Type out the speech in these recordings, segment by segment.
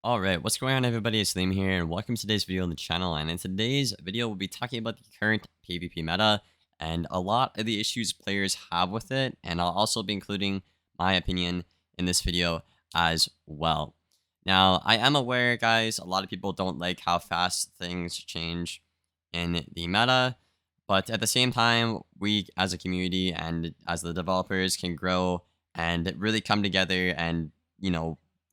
Alright, what's going on everybody, it's Liam here, and welcome to today's video on the channel. And in today's video, we'll be talking about the current PvP meta, and a lot of the issues players have with it, and I'll also be including my opinion in this video as well. Now, I am aware, guys, a lot of people don't like how fast things change in the meta, but at the same time, we as a community and as the developers can grow and really come together and,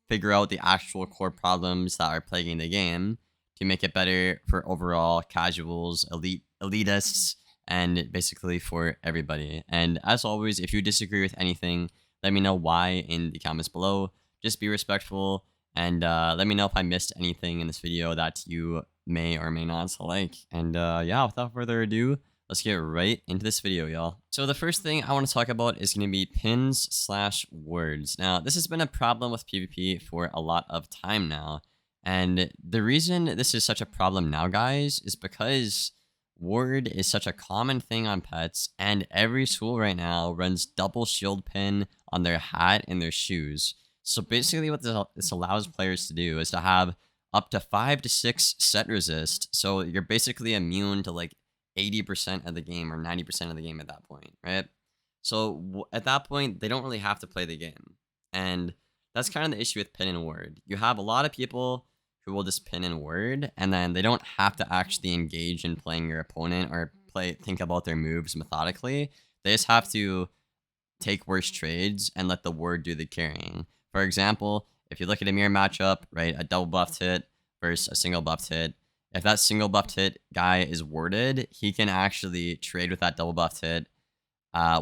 figure out the actual core problems that are plaguing the game to make it better for overall casuals, elitists, and basically for everybody. And as always, if you disagree with anything, let me know why in the comments below. Just be respectful and let me know if I missed anything in this video that you may or may not like. And yeah, without further ado, let's get right into this video, y'all. So the first thing I want to talk about is going to be pins/words. Now, this has been a problem with PvP for a lot of time now. And the reason this is such a problem now, guys, is because word is such a common thing on pets, and every school right now runs double shield pin on their hat and their shoes. So basically what this allows players to do is to have up to 5 to 6 set resist. So you're basically immune to like 80% of the game or 90% of the game at that point, right? So at that point, they don't really have to play the game. And that's kind of the issue with pin and word. You have a lot of people who will just pin and word, and then they don't have to actually engage in playing your opponent or think about their moves methodically. They just have to take worse trades and let the word do the carrying. For example, if you look at a mirror matchup, right, a double buffed hit versus a single buffed hit, if that single buffed hit guy is worded, he can actually trade with that double buffed hit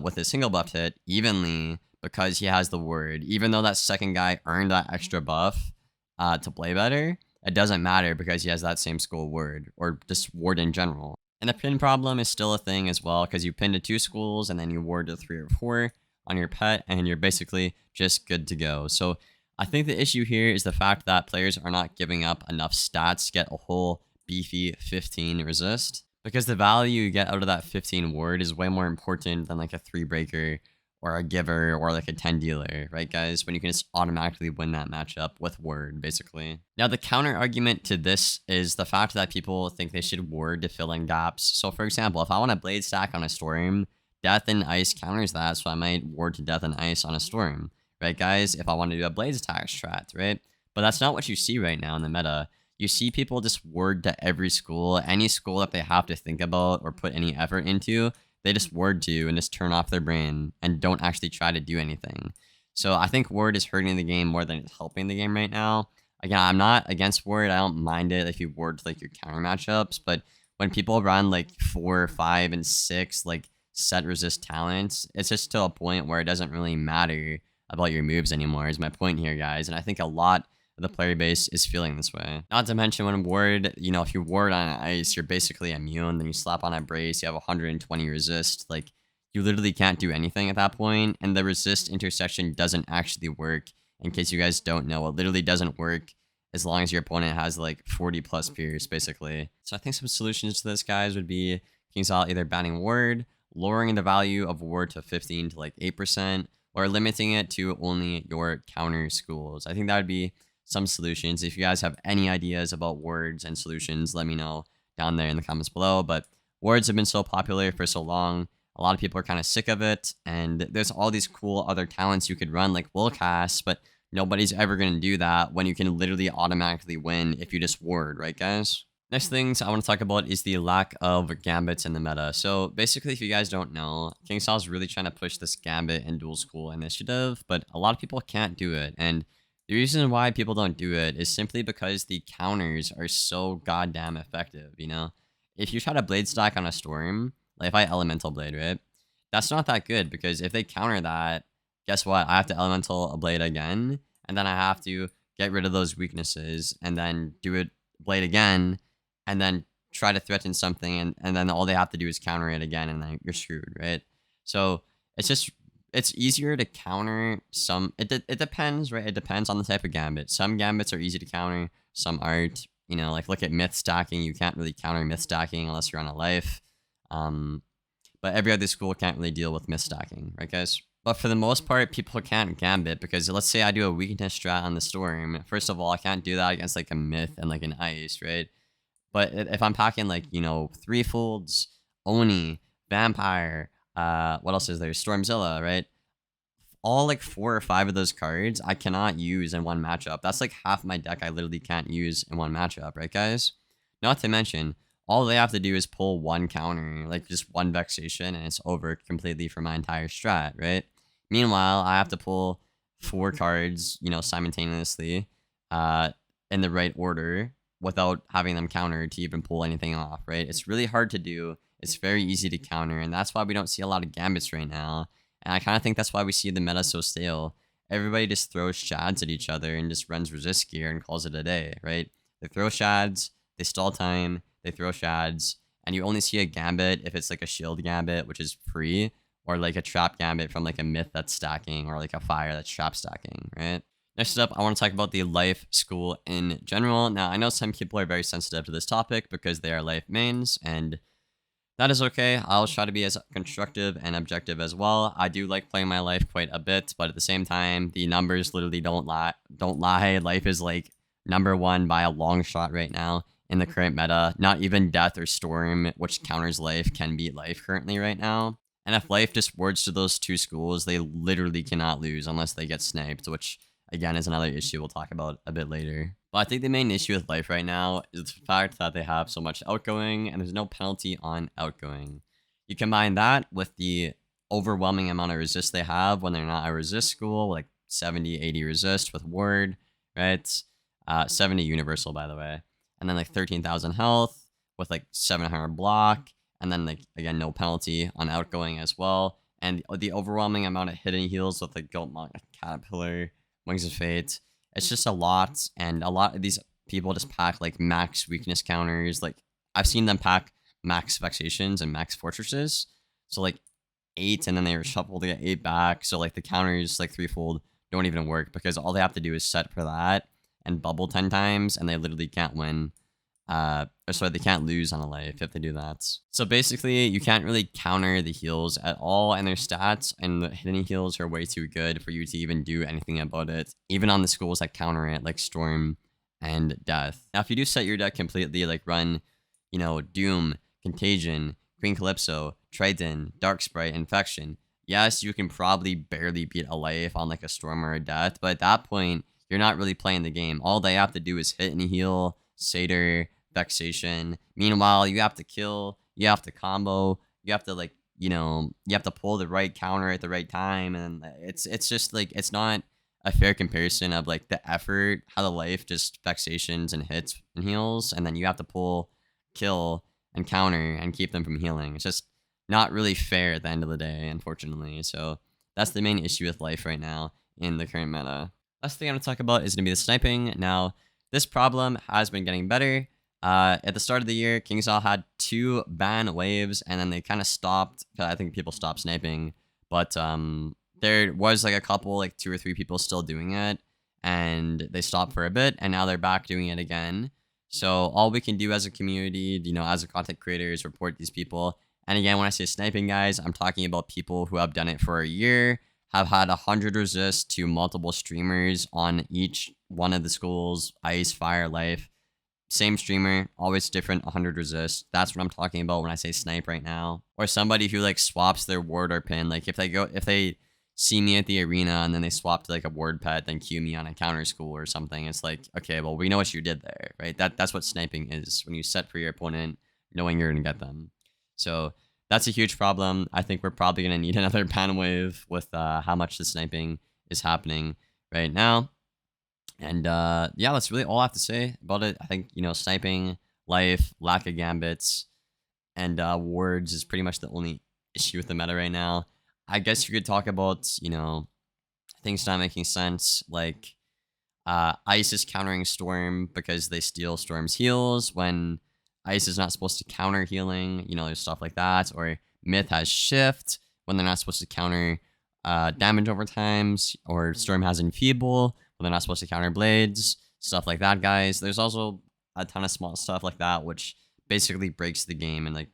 with a single buffed hit evenly because he has the word. Even though that second guy earned that extra buff to play better, it doesn't matter because he has that same school word or just word in general. And the pin problem is still a thing as well because you pin to 2 schools and then you ward to 3 or 4 on your pet and you're basically just good to go. So I think the issue here is the fact that players are not giving up enough stats to get a whole beefy 15 resist, because the value you get out of that 15 ward is way more important than like a 3 breaker or a giver or like a 10 dealer, right guys, when you can just automatically win that matchup with word basically. Now the counter argument to this is the fact that people think they should word to fill in gaps. So for example, if I want a blade stack on a storm, death and ice counters that, so I might ward to death and ice on a storm, right guys, if I want to do a blade attack strat, right? But that's not what you see right now in the meta. You see people just word to every school, any school that they have to think about or put any effort into, they just word to and just turn off their brain and don't actually try to do anything. So I think word is hurting the game more than it's helping the game right now. Again, I'm not against word. I don't mind it if you word to like your counter matchups, but when people run like 4, 5, and 6 like set resist talents, it's just to a point where it doesn't really matter about your moves anymore is my point here, guys. And I think a lot the player base is feeling this way. Not to mention when ward, if you ward on ice, you're basically immune. Then you slap on a brace, you have 120 resist. Like, you literally can't do anything at that point. And the resist intersection doesn't actually work. In case you guys don't know, it literally doesn't work as long as your opponent has like 40 plus pierce, basically. So I think some solutions to this, guys, would be KingsIsle either banning ward, lowering the value of ward to 15 to like 8%, or limiting it to only your counter schools. I think that would be some solutions. If you guys have any ideas about words and solutions, let me know down there in the comments below. But words have been so popular for so long, a lot of people are kind of sick of it, and there's all these cool other talents you could run like will cast, but nobody's ever going to do that when you can literally automatically win if you just word, right guys? Next things I want to talk about is the lack of gambits in the meta. So basically, if you guys don't know, KingsIsle is really trying to push this gambit and dual school initiative, but a lot of people can't do it. And the reason why people don't do it is simply because the counters are so goddamn effective, If you try to blade stack on a storm, like if I elemental blade, right? That's not that good because if they counter that, guess what? I have to elemental a blade again, and then I have to get rid of those weaknesses and then do it blade again, and then try to threaten something, and then all they have to do is counter it again, and then you're screwed, right? So it's easier to counter some. It depends, right? It depends on the type of gambit. Some gambits are easy to counter, some aren't. Like look at myth stacking. You can't really counter myth stacking unless you're on a life. But every other school can't really deal with myth stacking, right, guys? But for the most part, people can't Gambit because let's say I do a weakness strat on the Storm. First of all, I can't do that against like a Myth and like an Ice, right? But if I'm packing like, Threefolds, Oni, Vampire, what else is there? Stormzilla, right? All like 4 or 5 of those cards I cannot use in one matchup. That's like half my deck I literally can't use in one matchup, right, guys? Not to mention, all they have to do is pull one counter, like just one Vexation, and it's over completely for my entire strat, right? Meanwhile, I have to pull 4 cards, simultaneously, uh, in the right order without having them counter to even pull anything off, right? It's really hard to do. It's very easy to counter, and that's why we don't see a lot of Gambits right now. And I kind of think that's why we see the meta so stale. Everybody just throws shads at each other and just runs resist gear and calls it a day, right? They throw shads, they stall time, they throw shads, and you only see a gambit if it's like a shield gambit, which is free, or like a trap gambit from like a myth that's stacking, or like a fire that's trap stacking, right? Next up, I want to talk about the life school in general. Now, I know some people are very sensitive to this topic because they are life mains, and that is okay. I'll try to be as constructive and objective as well. I do like playing my life quite a bit, but at the same time, the numbers literally don't lie. Don't lie. Life is like #1 by a long shot right now in the current meta. Not even Death or Storm, which counters life, can beat life currently right now. And if life just wards to those 2 schools, they literally cannot lose unless they get sniped, which again is another issue we'll talk about a bit later. But I think the main issue with life right now is the fact that they have so much outgoing and there's no penalty on outgoing. You combine that with the overwhelming amount of resist they have when they're not a resist school, like 70, 80 resist with ward, right? 70 universal, by the way. And then like 13,000 health with like 700 block. And then like, again, no penalty on outgoing as well. And the overwhelming amount of hidden heals with like Guilt Monk, Caterpillar, Wings of Fate. It's just a lot, and a lot of these people just pack like max weakness counters. Like I've seen them pack max Vexations and max Fortresses. So like 8, and then they reshuffle to get 8 back. So like the counters like threefold don't even work because all they have to do is set for that and bubble 10 times, and they literally can't win. Or sorry, they can't lose on a life if they do that. So basically, you can't really counter the heals at all, and their stats and the hidden heals are way too good for you to even do anything about it, even on the schools that counter it, like Storm and Death. Now, if you do set your deck completely, like run, Doom, Contagion, Queen Calypso, Triton, Dark Sprite, Infection, yes, you can probably barely beat a life on like a Storm or a Death, but at that point, you're not really playing the game. All they have to do is hit and heal, Satyr, Vexation. Meanwhile, you have to kill, you have to combo, you have to like, you have to pull the right counter at the right time, and it's just like it's not a fair comparison of like the effort, how the life just Vexations and hits and heals, and then you have to pull, kill, and counter and keep them from healing. It's just not really fair at the end of the day, unfortunately. So that's the main issue with life right now in the current meta. Last thing I'm going to talk about is going to be the sniping. Now, this problem has been getting better. At the start of the year, KingsIsle had 2 ban waves, and then they kind of stopped. I think people stopped sniping, but there was like a couple, like 2 or 3 people still doing it, and they stopped for a bit, and now they're back doing it again. So all we can do as a community, as a content creator, is report these people. And again, when I say sniping, guys, I'm talking about people who have done it for a year, have had 100 resist to multiple streamers on each one of the schools, Ice, Fire, Life. Same streamer, always different, 100 resist. That's what I'm talking about when I say snipe right now. Or somebody who like swaps their ward or pin. Like if they see me at the arena and then they swap to like a ward pet, then queue me on a counter school or something. It's like, okay, well, we know what you did there, right? That's what sniping is, when you set for your opponent, knowing you're gonna get them. So that's a huge problem. I think we're probably gonna need another ban wave with how much the sniping is happening right now. And yeah, that's really all I have to say about it. I think, sniping, life, lack of gambits, and wards is pretty much the only issue with the meta right now. I guess you could talk about, things not making sense, like Ice is countering Storm because they steal Storm's heals when Ice is not supposed to counter healing, there's stuff like that. Or Myth has Shift when they're not supposed to counter damage over times, or Storm has Enfeeble when they're not supposed to counter blades, stuff like that, guys. There's also a ton of small stuff like that, which basically breaks the game and, like,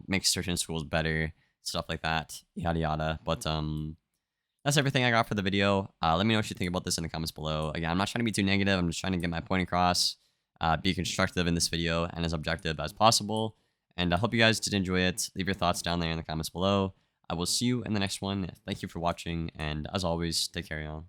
makes certain schools better, stuff like that, yada yada. But that's everything I got for the video. Let me know what you think about this in the comments below. Again, I'm not trying to be too negative. I'm just trying to get my point across, be constructive in this video and as objective as possible. And I hope you guys did enjoy it. Leave your thoughts down there in the comments below. I will see you in the next one. Thank you for watching. And as always, take care, y'all.